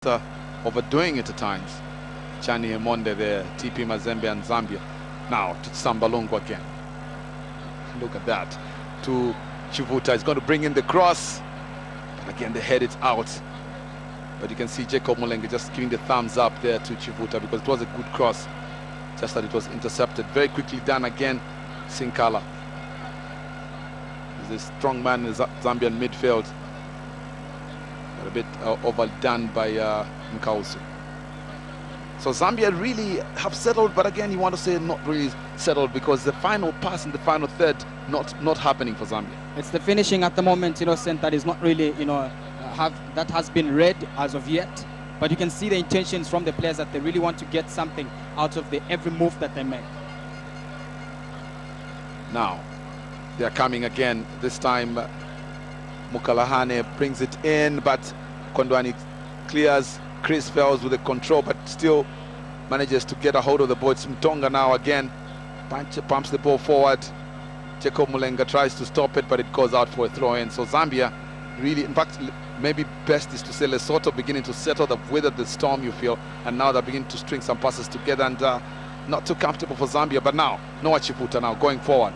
overdoing it at times. Chani Emonde there, TP Mazembe and Zambia. Now to Sambalongo again. Look at that. To Chivuta. He's going to bring in the cross. But again, the head is out. But you can see Jacob Molenga just giving the thumbs up there to Chivuta because it was a good cross. Just that it was intercepted. Very quickly done again. Sinkala. He's a strong man in the Zambian midfield. But a bit overdone by Nkausu. So Zambia really have settled, but again, you want to say not really settled because the final pass in the final third not happening for Zambia. It's the finishing at the moment, Innocent, that is not really, that has been read as of yet. But you can see the intentions from the players that they really want to get something out of every move that they make. Now, they are coming again. This time, Mukalahane brings it in, but Kondwani clears. Chris Fells with the control, but still manages to get a hold of the ball. It's Mtonga now again. Pumps the ball forward. Jacob Mulenga tries to stop it, but it goes out for a throw-in. So Zambia really, in fact, maybe best is to say Lesotho beginning to settle, they've weathered the storm, you feel, and now they're beginning to string some passes together, and not too comfortable for Zambia. But now, Noah Chivuta now going forward.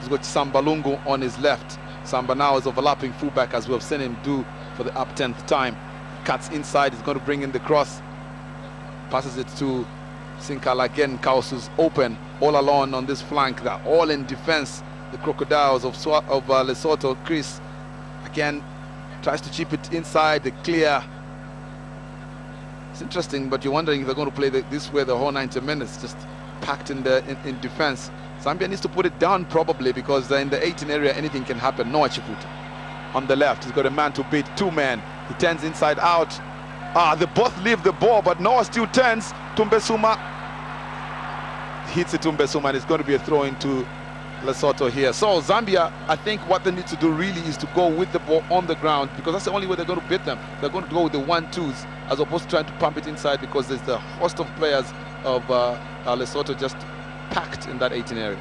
He's got Sambalungu on his left. Samba now is overlapping fullback, as we have seen him do for the up 10th time. Cuts inside, he's going to bring in the cross. Passes it to Sinkala again. Kausu's open all alone on this flank. They're all in defense. The Crocodiles of Lesotho. Chris again tries to chip it inside the clear. It's interesting, but you're wondering if they're going to play this way the whole 90 minutes, just packed in defense. Zambia needs to put it down probably because in the 18 area anything can happen. Noah Chivuta on the left, he's got a man to beat, two men. He turns inside out. They both leave the ball, but Noah still turns. Tumbesuma hits it. Tumbesuma, and it's going to be a throw into Lesotho here. So Zambia, I think what they need to do really is to go with the ball on the ground because that's the only way they're going to beat them. They're going to go with the 1-2s as opposed to trying to pump it inside because there's the host of players of Lesotho just packed in that 18 area.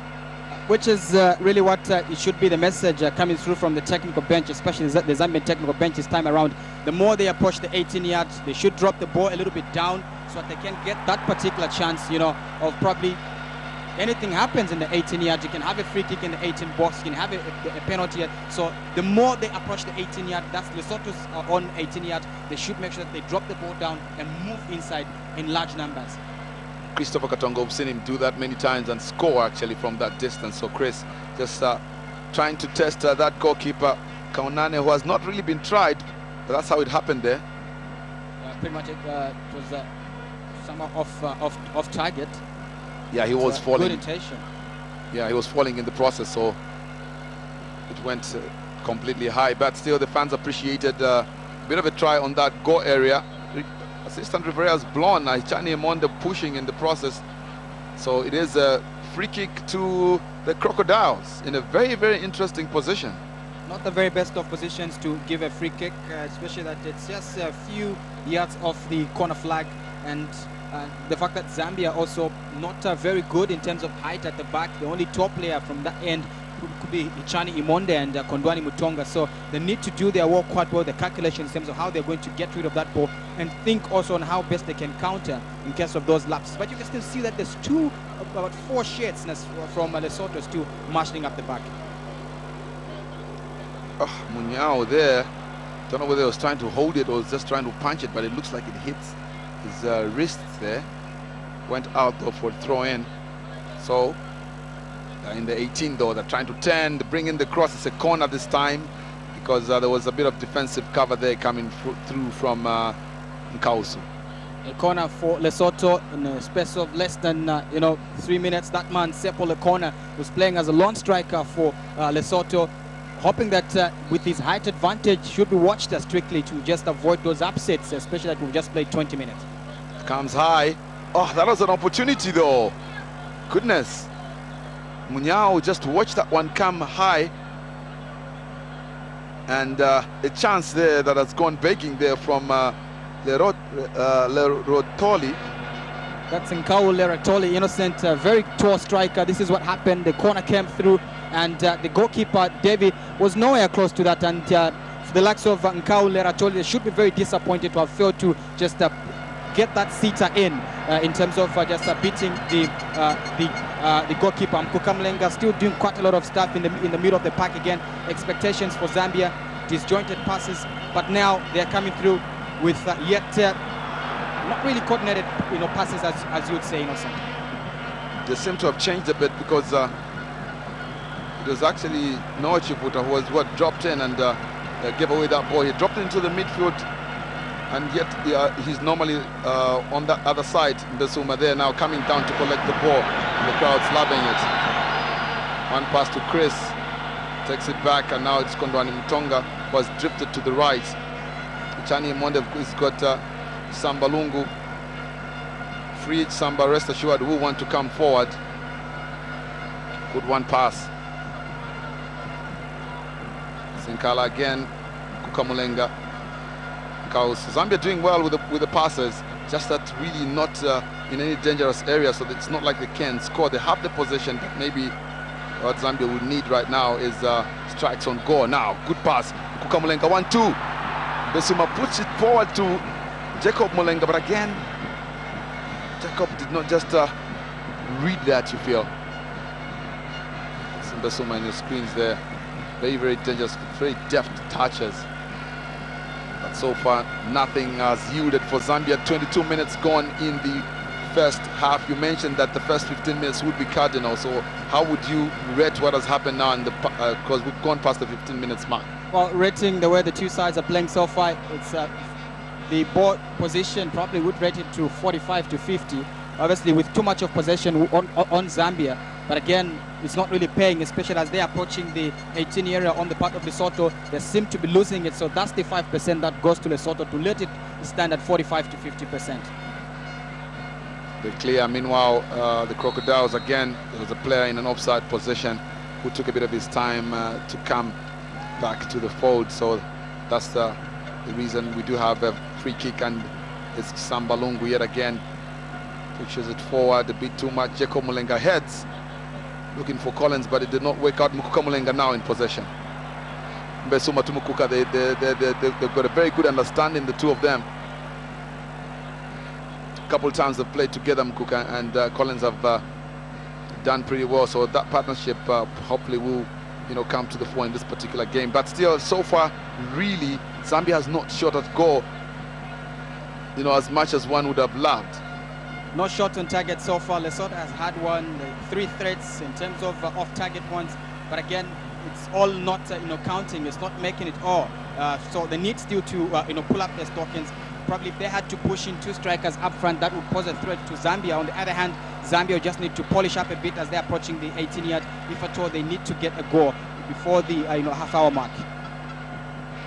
Which is really what it should be the message coming through from the technical bench, especially the Zambian technical bench this time around. The more they approach the 18 yards, they should drop the ball a little bit down so that they can get that particular chance, of probably anything happens in the 18 yards. You can have a free kick in the 18 box, you can have a penalty. So the more they approach the 18 yard, that's Lesotho's on 18 yards, they should make sure that they drop the ball down and move inside in large numbers. Christopher Katongo, we've seen him do that many times and score actually from that distance. So Chris just trying to test that goalkeeper, Kaunane, who has not really been tried, but that's how it happened there. Pretty much it was somewhat off target. Yeah, he was falling. Good intention. Yeah, he was falling in the process, so it went completely high. But still, the fans appreciated a bit of a try on that goal area. Assistant referee has blown. Chani Emonde pushing in the process. So it is a free kick to the Crocodiles in a very, very interesting position. Not the very best of positions to give a free kick, especially that it's just a few yards off the corner flag. And the fact that Zambia also not very good in terms of height at the back. The only top player from that end could be Chani Emonde and Kondwani Mutonga. So they need to do their work quite well, the calculations in terms of how they're going to get rid of that ball and think also on how best they can counter in case of those lapses. But you can still see that there's about four shades from Lesotho still marshalling up the back. Munyao there, don't know whether he was trying to hold it or was just trying to punch it, but it looks like it hits his wrists there. Went out though for throw-in. So in the 18 though, they're trying to turn, bring in the cross. It's a corner this time because there was a bit of defensive cover there coming through from Nkausu. A corner for Lesotho in a space of less than 3 minutes. That man Sepo Lekona was playing as a lone striker for Lesotho, hoping that with his height advantage should be watched strictly to just avoid those upsets, especially that we've just played 20 minutes. Comes high. Oh, that was an opportunity though. Goodness. Munyao just watched that one come high, and a chance there that has gone begging there from Lerotoli. That's Nkau Lerotoli, Innocent, very tall striker. This is what happened. The corner came through, and the goalkeeper Levy was nowhere close to that, and the likes of Nkau Leratoli, they should be very disappointed to have failed to just get that sitter in terms of just beating the goalkeeper. Mkukamlenga still doing quite a lot of stuff in the middle of the pack again. Expectations for Zambia, disjointed passes, but now they're coming through with yet not really coordinated, passes as you would say, Innocent. They seem to have changed a bit because it was actually Ndola Zambia who was dropped in and gave away that ball. He dropped into the midfield, and yet he's normally on that other side. Mbesuma there now coming down to collect the ball. The crowd's loving it. One pass to Chris, takes it back, and now it's Kondwani Mutonga who has drifted to the right. Chani Monde has got Samba Lungu. Free Samba, rest assured, will want to come forward. Good one pass. Sinkala again, Kukamulenga. Zambia doing well with the passes, just that really not in any dangerous area, so that it's not like they can score. They have the possession, but maybe what Zambia would need right now is strikes on goal. Now, good pass, Kukamulenga, 1-2. Besuma puts it forward to Jacob Mulenga, but again, Jacob did not just read that, you feel. Besuma in your screens there. Very, very dangerous, very deft touches. But so far, nothing has yielded for Zambia. 22 minutes gone in the first half. You mentioned that the first 15 minutes would be cardinal. So how would you rate what has happened now? Because we've gone past the 15 minutes mark. Well, rating the way the two sides are playing so far, it's the ball position probably would rate it to 45 to 50. Obviously, with too much of possession on Zambia. But again, it's not really paying, especially as they're approaching the 18 area on the part of Lesotho. They seem to be losing it, so that's the 5% that goes to Lesotho to let it stand at 45 to 50%. They're clear. Meanwhile, the Crocodiles, again, there was a player in an offside position who took a bit of his time to come back to the fold. So that's the reason we do have a free kick, and it's Samba Lungu yet again. Pushes it forward a bit too much. Jacob Mulenga heads, looking for Collins, but it did not work out. Mukuka Mulenga now in possession. Mbesuma to Mukuka, they've got a very good understanding, the two of them. A couple of times they've played together, Mukuka and Collins have done pretty well. So that partnership hopefully will, come to the fore in this particular game. But still, so far, really, Zambia has not shot at goal, as much as one would have loved. No shot on target so far. Lesotho has had 3 threats in terms of off-target ones, but again, it's all not counting. It's not making it all. So they need still to pull up their stockings. Probably if they had to push in 2 strikers up front, that would pose a threat to Zambia. On the other hand, Zambia just need to polish up a bit as they're approaching the 18-yard. If at all, they need to get a goal before the half-hour mark.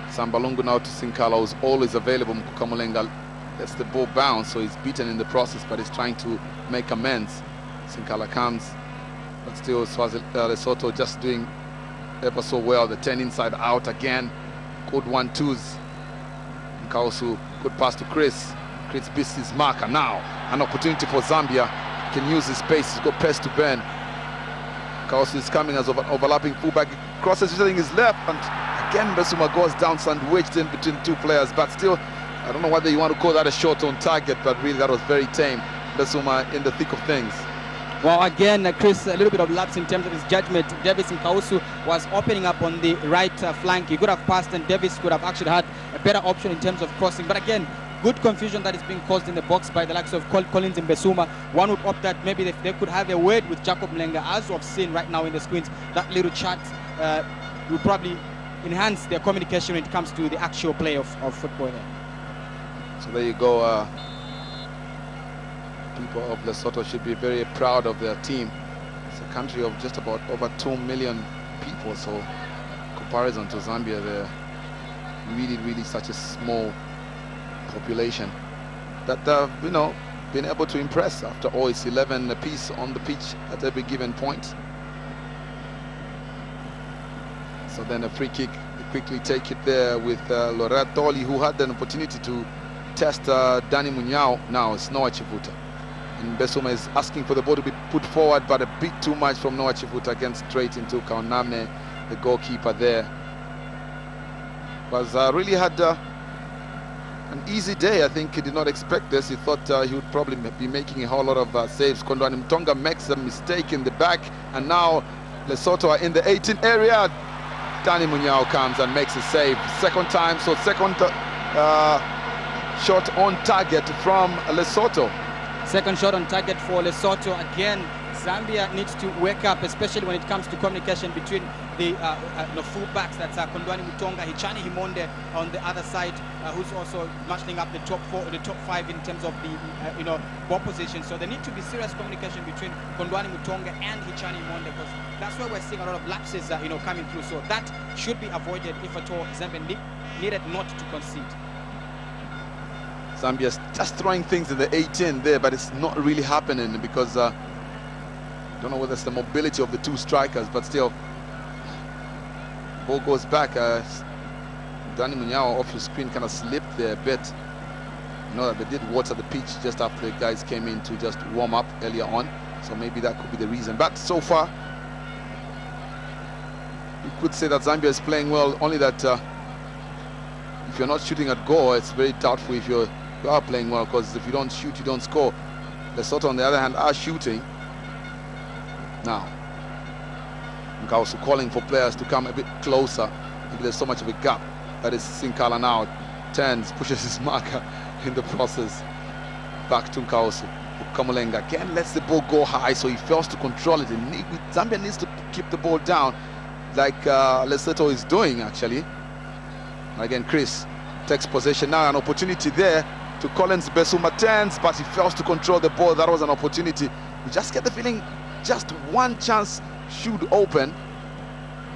Samba Lungu now to Sinkala, who's always available. Mukukamulenga lets the ball bounce, so he's beaten in the process, but he's trying to make amends. Sinkala comes, but still Lesotho just doing ever so well. The 10 inside out again. Good 1-2s. Nkausu, good pass to Chris. Chris beats his marker. Now an opportunity for Zambia. He can use his space. He's got pace to burn. Nkausu is coming as overlapping fullback. He crosses using his left, and again Besuma goes down, sandwiched in between 2 players, but still, I don't know whether you want to call that a shot on target, but really that was very tame. Besuma in the thick of things. Well, again, Chris, a little bit of lapse in terms of his judgment. Davis Nkausu was opening up on the right flank. He could have passed, and Davis could have actually had a better option in terms of crossing. But again, good confusion that is being caused in the box by the likes of Collins and Besuma. One would opt that maybe if they could have a word with Jacob Mulenga, as we've seen right now in the screens. That little chat will probably enhance their communication when it comes to the actual play of football there. So there you go. People of Lesotho should be very proud of their team. It's a country of just about over 2 million people, so in comparison to Zambia, they're really such a small population that been able to impress. After all, it's 11 apiece on the pitch at every given point. So then a free kick, they quickly take it there with Loratoli, who had an opportunity to test Danny Munyao. Now it's Ndola Zambia. And Besuma is asking for the ball to be put forward, but a bit too much from Ndola Zambia against straight into Kaunamne, the goalkeeper there. was really had an easy day. I think he did not expect this. He thought he would probably be making a whole lot of saves. Kondwani Mutonga makes a mistake in the back, and now Lesotho are in the 18 area. Dani Munyao comes and makes a save. Second time, so second shot on target from Lesotho. Second shot on target for Lesotho. Again, Zambia needs to wake up, especially when it comes to communication between the full-backs. That's Kondwani Mutonga, Hichani Himonde on the other side, who's also marshalling up the top five in terms of the ball position. So there need to be serious communication between Kondwani Mutonga and Hichani Himonde, because that's where we're seeing a lot of lapses coming through. So that should be avoided if at all Zambia needed not to concede. Zambia's just throwing things in the 18 there, but it's not really happening because I don't know whether it's the mobility of the two strikers, but still, ball goes back. Dani Munyao off your screen kind of slipped there a bit. You know that they did water the pitch just after the guys came in to just warm up earlier on, so maybe that could be the reason. But so far, you could say that Zambia is playing well, only that if you're not shooting at goal, it's very doubtful if you are playing well, because if you don't shoot, you don't score. Lesotho, on the other hand, are shooting. Now, Nkausu calling for players to come a bit closer. Maybe there's so much of a gap. That is Sinkala now. Turns, pushes his marker in the process. Back to Nkausu. Kamulenga again lets the ball go high, so he fails to control it. Zambia needs to keep the ball down, like Lesotho is doing, actually. Again, Chris takes possession now. An opportunity there to Collins. Besuma turns, but he fails to control the ball. That was an opportunity. You just get the feeling just one chance should open,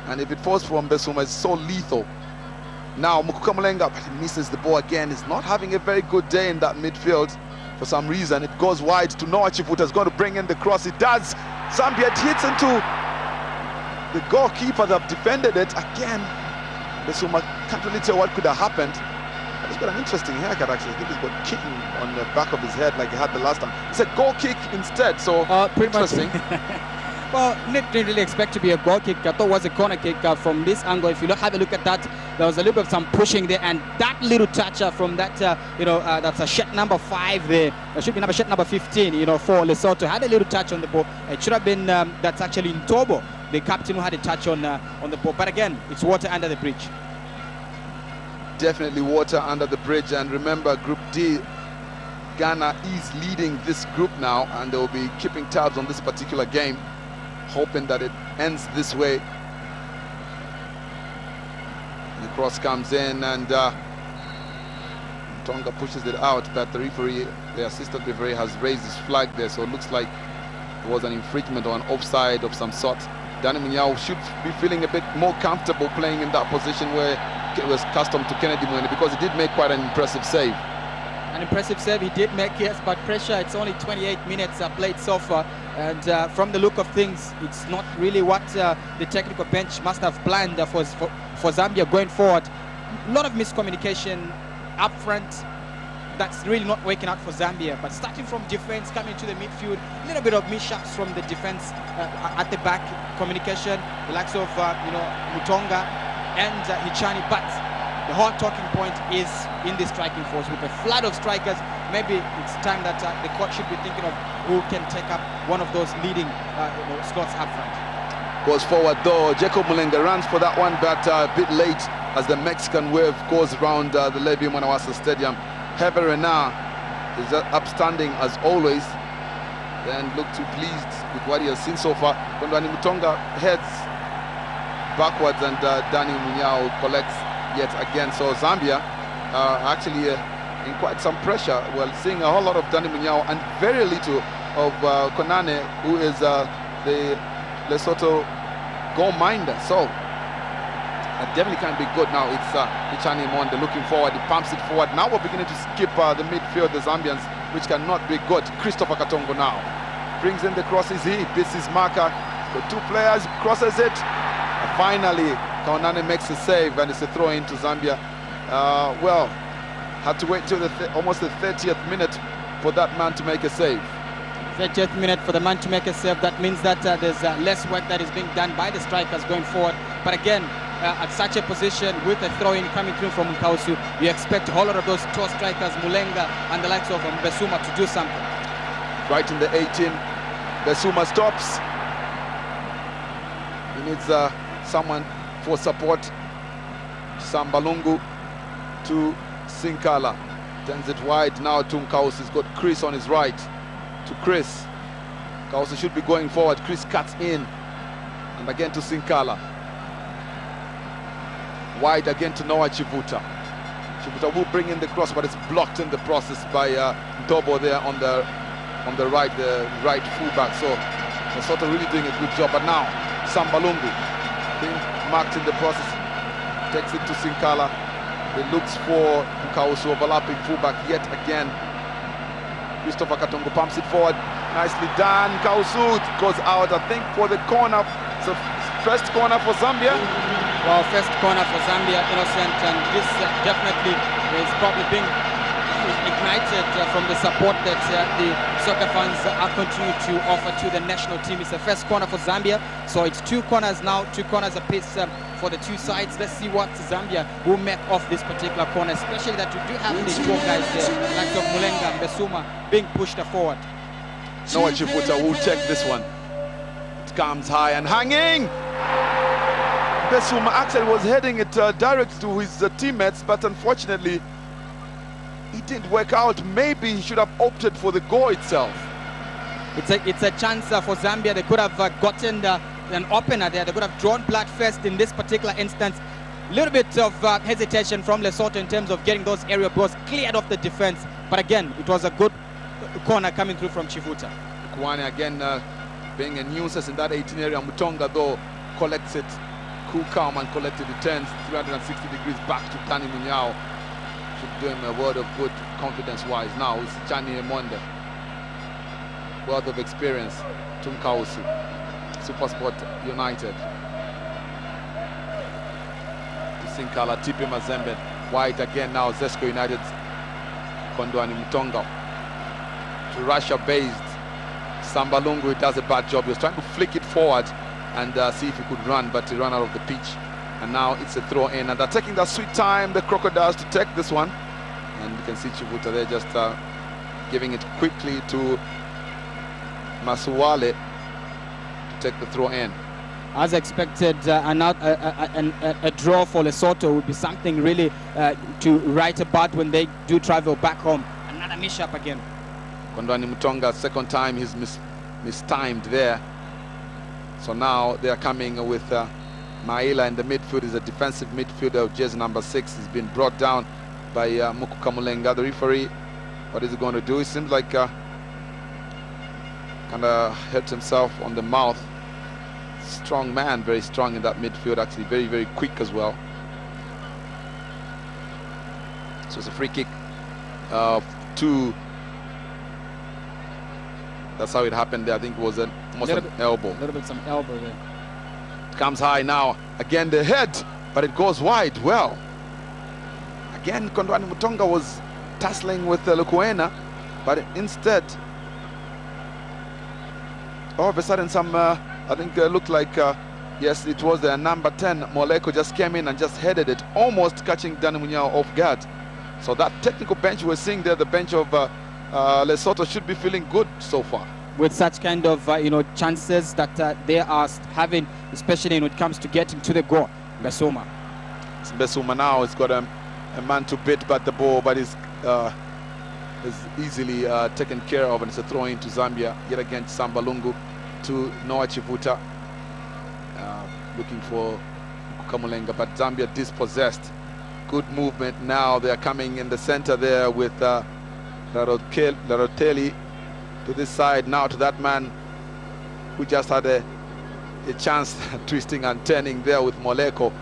and if it falls from Besuma, it's so lethal. Now Mukukamulenga, but he misses the ball again. He's not having a very good day in that midfield for some reason. It goes wide to Noah Chifuta. Is going to bring in the cross. It does. Zambia hits into the goalkeeper that defended it again. Besuma can't really tell what could have happened. He's got an interesting haircut, actually. I think he's got kicking on the back of his head like he had the last time. It's a goal kick instead, so pretty interesting. Well, didn't really expect to be a goal kick. I thought it was a corner kick from this angle. If you have a look at that, there was a little bit of some pushing there, and that little touch from that, that's a shirt number 5 there. It should be shirt number 15, for Lesotho. Had a little touch on the ball. It should have been, that's actually Ntobo, the captain, who had a touch on the ball. But again, it's water under the bridge. Definitely water under the bridge. And remember, Group D, Ghana is leading this group now, and they will be keeping tabs on this particular game, hoping that it ends this way. The cross comes in, and Tonga pushes it out, but the referee, the assistant referee, has raised his flag there, so it looks like it was an infringement or an offside of some sort. Dani Munyao should be feeling a bit more comfortable playing in that position where it was custom to Kennedy Mwene, because he did make quite an impressive save. An impressive save he did make, yes, but pressure, it's only 28 minutes played so far, and from the look of things, it's not really what the technical bench must have planned for Zambia going forward. A lot of miscommunication up front. That's really not working out for Zambia. But starting from defense, coming to the midfield, a little bit of mishaps from the defense at the back, communication, the likes of Mutonga and Hichani. But the whole talking point is in the striking force. With a flood of strikers, maybe it's time that the coach should be thinking of who can take up one of those leading slots up front. Goes forward though. Jacob Mulenga runs for that one, but a bit late as the Mexican wave goes around the Levy Stadium. Heather Renard is upstanding as always, and look too pleased with what he has seen so far. Kondwani Mutonga heads backwards, and Dani Munyao collects yet again. So Zambia actually in quite some pressure. We're seeing a whole lot of Dani Munyao and very little of Konane, who is the Lesotho goal minder. So definitely can be good. Now it's Hichani Monde looking forward. He pumps it forward. Now we're beginning to skip the midfield, the Zambians, which cannot be good. Christopher Katongo now brings in the crosses. He beats his marker. Got two players, crosses it. And finally, Kaunane makes a save, and it's a throw into Zambia. Well, had to wait till almost the 30th minute for that man to make a save. 30th minute for the man to make a save. That means that there's less work that is being done by the strikers going forward. But again, at such a position with a throw-in coming through from Nkausu, you expect a whole lot of those tall strikers, Mulenga and the likes of Mbesuma, to do something. Right in the 18, Mbesuma stops. He needs someone for support. Sambalungu to Sinkala. Turns it wide now to Nkausu. He's got Chris on his right. To Chris. Nkausu should be going forward. Chris cuts in. And again to Sinkala. Wide again to Noah Chivuta. Chivuta will bring in the cross, but it's blocked in the process by Ndobo there on the right fullback. So Lesotho really doing a good job. But now Sambalungu being marked in the process, takes it to Sinkala. He looks for Nkausu, overlapping fullback yet again. Christopher Katongo pumps it forward. Nicely done. Nkausu goes out, I think, for the corner. So first corner for Zambia. Well, first corner for Zambia, Innocent, and this definitely is probably being ignited from the support that the soccer fans are continuing to offer to the national team. It's the first corner for Zambia, so it's 2 corners now, 2 corners apiece for the 2 sides. Let's see what Zambia will make of this particular corner, especially that we do have these 4 guys there, like of Mulenga and Mbesuma, being pushed forward. Noah Chivuta will take this one. It comes high and hanging. Mbesuma actually was heading it direct to his teammates, but unfortunately it didn't work out. Maybe he should have opted for the goal itself. It's a chance for Zambia. They could have gotten an opener there. They could have drawn blood first in this particular instance. A little bit of hesitation from Lesotho in terms of getting those aerial balls cleared off the defense. But again, it was a good corner coming through from Chivuta. Kwane again being a nuisance in that 18 area. Mutonga though collects it, cool, calm and collected. It turns 360 degrees back to Tani Munyao. Should do him a word of good confidence-wise. Now it's Chani Emonde. Worth of experience. Tunkausu. Supersport United. To Sinkala, Tipi Mazembe. White again now, Zesco United. Kondwani Mutonga. To Russia-based Sambalungu. He does a bad job. He was trying to flick it forward and see if he could run, but he ran out of the pitch. And now it's a throw in, and they're taking that sweet time, the Crocodiles, to take this one. And you can see Chivuta there just giving it quickly to Masuwale to take the throw in. As expected, a draw for Lesotho would be something really to write about when they do travel back home. Another mishap again. Kondwani Mutonga, second time he's mistimed there. So now they are coming with Maila in the midfield. Is a defensive midfielder of jersey number 6. He's been brought down by Mukuka Mulenga. The referee, what is he going to do? It seems like kind of hurt himself on the mouth. Strong man, very strong in that midfield, actually very, very quick as well. So it's a free kick to... That's how it happened there. I think it was almost an elbow. A little bit some elbow there. It comes high now. Again the head, but it goes wide. Well, again Kondwani Mutonga was tussling with Lukwena, but instead, all of a sudden some, I think looked like, yes, it was the number 10, Moleko, just came in and just headed it, almost catching Dani Munyao off guard. So that technical bench we're seeing there, the bench of Lesotho, should be feeling good so far. With such kind of chances that they are having, especially when it comes to getting to the goal. Mbesuma. Mbesuma now has got a man to beat but the ball, but is easily taken care of, and it's a throw in to Zambia. Yet again Sambalungu to Noah Chivuta, looking for Kamulenga, but Zambia dispossessed. Good movement now. They are coming in the center there with Laroteli to this side, now to that man who just had a chance twisting and turning there with Moleko,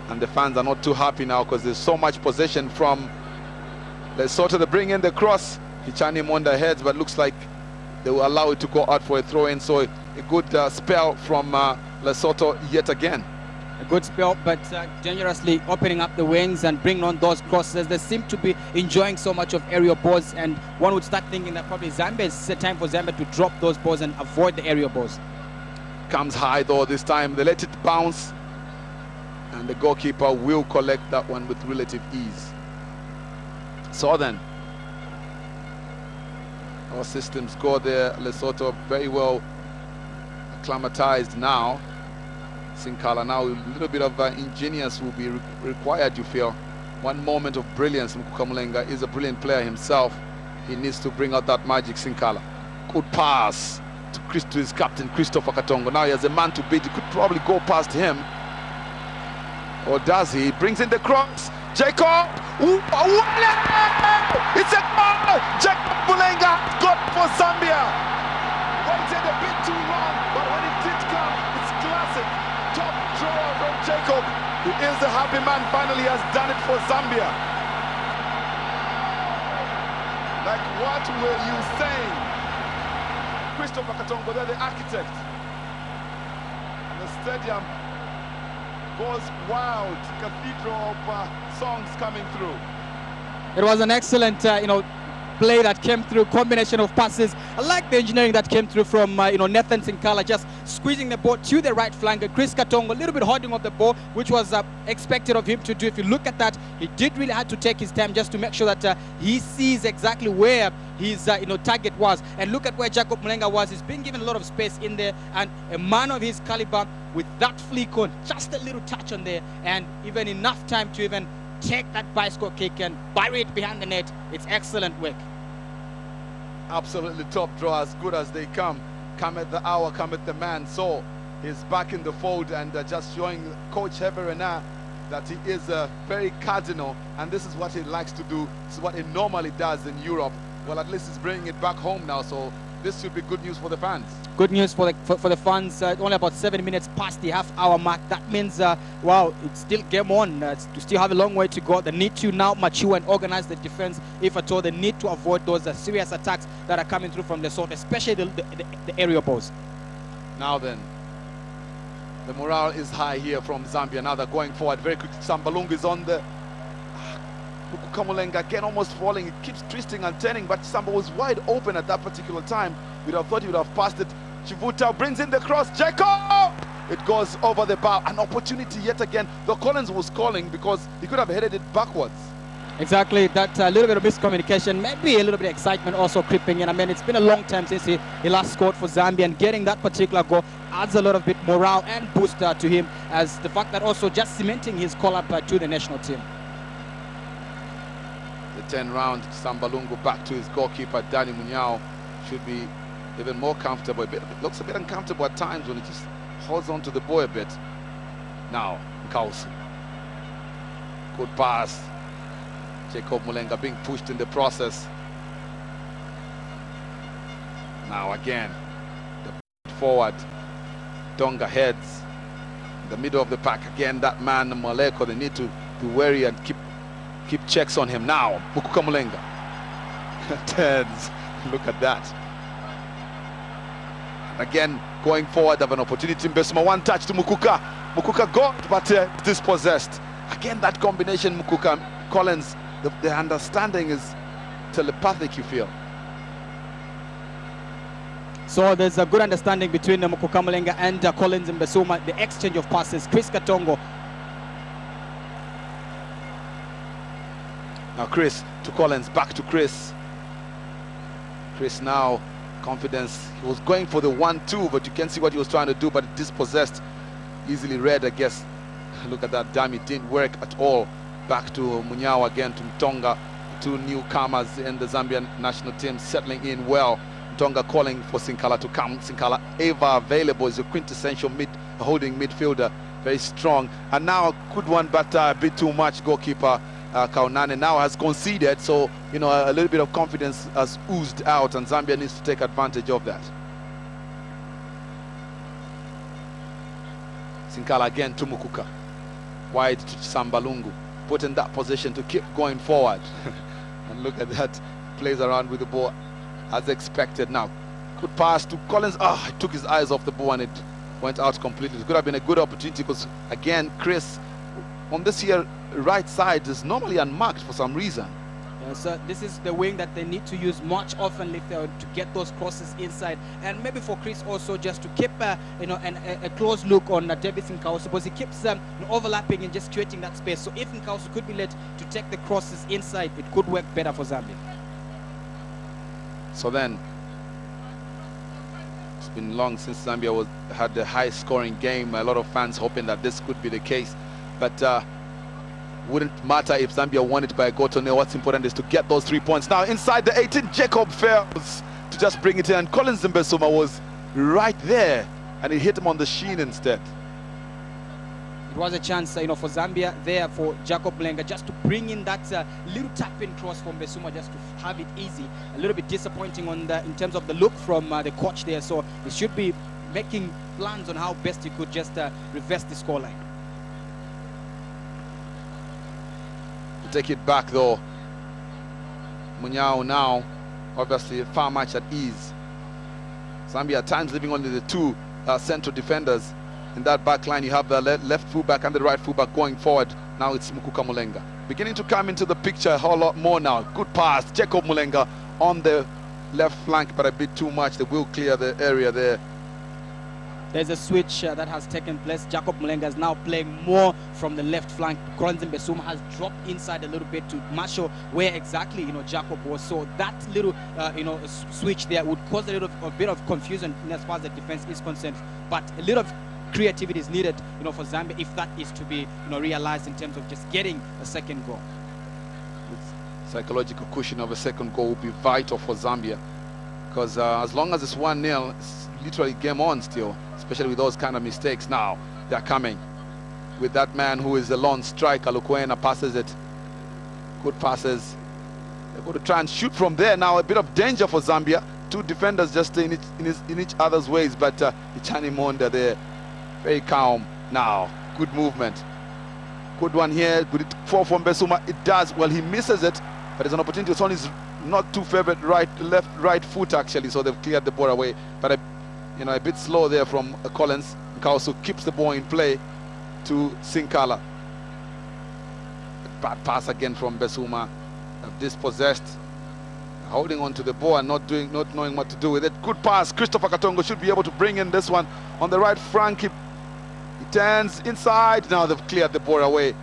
and the fans are not too happy now because there's so much possession from Lesotho. They bring in the cross. Hichani Monda heads, but looks like they will allow it to go out for a throw-in. So a good spell from Lesotho yet again. A good spell, but generously opening up the wings and bringing on those crosses. They seem to be enjoying so much of aerial balls, and one would start thinking that probably Zambia is a time for Zambia to drop those balls and avoid the aerial balls. Comes high though this time. They let it bounce, And the goalkeeper will collect that one with relative ease. So then, our systems go there. Lesotho very well acclimatized now. Sinkala now, a little bit of ingenious will be required, you feel. One moment of brilliance. Mukuka is a brilliant player himself. He needs to bring out that magic. Sinkala. Good pass to his captain, Christopher Katongo. Now he has a man to beat. He could probably go past him. Or does he? He brings in the cross. Jacob! Ooh, it's a goal! Jacob Mulenga got for Zambia. Waited a bit too long, but when it did come, it's classic. Top drawer from Jacob. He is a happy man, finally has done it for Zambia. Like, what were you saying? Christopher Katongo, they're the architect. And the stadium goes wild, cathedral of songs coming through. It was an excellent, play that came through, combination of passes. I like the engineering that came through from, Nathan Sinkala, just squeezing the ball to the right flank. And Chris Katongo, a little bit holding of the ball, which was expected of him to do. If you look at that, he did really have to take his time just to make sure that he sees exactly where his, target was. And look at where Jacob Mulenga was. He's been given a lot of space in there, and a man of his caliber with that flick on, just a little touch on there, and even enough time to even take that bicycle kick and bury it behind the net. It's excellent work. Absolutely top draw, as good as they come. Come at the hour, come at the man. So he's back in the fold and just showing Coach Heverena that he is very cardinal, and this is what he likes to do. This is what he normally does in Europe. Well, at least he's bringing it back home now, so this should be good news for the fans. Good news for the fans. Only about 7 minutes past the half-hour mark. That means, wow, it's still game on. To still have a long way to go. They need to now mature and organize the defense. If at all, they need to avoid those serious attacks that are coming through from Lesotho, especially the aerial balls. Now then, the morale is high here from Zambia. Now they're going forward very quick. Sambalungu is on the Mulenga again, almost falling. It keeps twisting and turning, but Samba was wide open at that particular time. We'd have thought he would have passed it. Chivuta brings in the cross. Jacob! It goes over the bar. An opportunity yet again. The Collins was calling because he could have headed it backwards. Exactly. That little bit of miscommunication, maybe a little bit of excitement also creeping in. I mean, it's been a long time since he last scored for Zambia, and getting that particular goal adds a lot of bit morale and boost to him, as the fact that also just cementing his call-up to the national team. The 10 round, Sambalungu back to his goalkeeper, Danny Munyao, should be even more comfortable. It looks a bit uncomfortable at times when he just holds on to the ball a bit. Now, Nkausu. Good pass. Jacob Mulenga being pushed in the process. Now again, the forward. Donga heads. In the middle of the pack again, that man, Maleko, they need to be wary and keep checks on him. Now, Mukuka Mulenga. Turns. Look at that. Again, going forward, have an opportunity. Mbesuma, one touch to Mukuka. Mukuka got, but dispossessed. Again, that combination, Mukuka, Collins, the understanding is telepathic, you feel. So there's a good understanding between Mukuka Mulenga and Collins and Mbesuma. The exchange of passes. Chris Katongo. Now Chris to Collins, back to Chris. Chris now, confidence. He was going for the 1-2, but you can see what he was trying to do, but dispossessed. Easily read, I guess. Look at that, damn, it didn't work at all. Back to Munyao again, to Mtonga. Two newcomers in the Zambian national team settling in well. Mtonga calling for Sinkala to come. Sinkala ever available, is a quintessential holding midfielder. Very strong. And now a good one, but a bit too much. Goalkeeper Kaunane now has conceded, so a little bit of confidence has oozed out, and Zambia needs to take advantage of that. Sinkala again to Mukuka, wide to Sambalungu, put in that position to keep going forward. And look at that, plays around with the ball as expected. Now good pass to Collins. He took his eyes off the ball and it went out completely. It could have been a good opportunity, because again Chris on this here right side is normally unmarked for some reason. So this is the wing that they need to use much often if they are to get those crosses inside, and maybe for Chris also just to keep a close look on Davis Nkausu, because he keeps overlapping and just creating that space. So if Nkausu could be let to take the crosses inside, it could work better for Zambia. So then, it's been long since Zambia had the high-scoring game. A lot of fans hoping that this could be the case, but wouldn't matter if Zambia won it by a goal to nil. What's important is to get those 3 points. Now inside the 18, Jacob fails to just bring it in, and Collins Mbesuma was right there, and he hit him on the shin instead. It was a chance, for Zambia there for Jacob Mlenga just to bring in that little tap-in cross from Mbesuma just to have it easy. A little bit disappointing in terms of the look from the coach there, so he should be making plans on how best he could just reverse the scoreline. Take it back though. Munyao now obviously far much at ease. Zambia at times leaving only the two central defenders. In that back line you have the left fullback and the right fullback going forward. Now it's Mukuka Mulenga beginning to come into the picture a whole lot more now. Good pass, Jacob Mulenga on the left flank, but a bit too much. They will clear the area there. There's a switch that has taken place. Jacob Mulenga is now playing more from the left flank. Collins Mbesuma has dropped inside a little bit to marshal where exactly Jacob was. So that little switch there would cause a bit of confusion as far as the defense is concerned. But a little of creativity is needed for Zambia if that is to be realized in terms of just getting a second goal. This psychological cushion of a second goal will be vital for Zambia, because as long as it's 1-0, it's literally game on still, especially with those kind of mistakes. Now they're coming with that man who is a lone striker. Lukwena passes it. Good passes. They're going to try and shoot from there. Now a bit of danger for Zambia. Two defenders just in each other's ways, but Ichani Monda there, very calm now. Good movement. Good one here. Could it fall from Mbesuma? It does. Well, he misses it, but it's an opportunity. It's on his not too favorite right foot actually, so they've cleared the ball away. But a bit slow there from Collins. Nkausu keeps the ball in play to Sinkala. Bad pass again from Mbesuma. Dispossessed, holding on to the ball and not knowing what to do with it. Good pass. Christopher Katongo should be able to bring in this one on the right flank. He turns inside. Now they've cleared the ball away.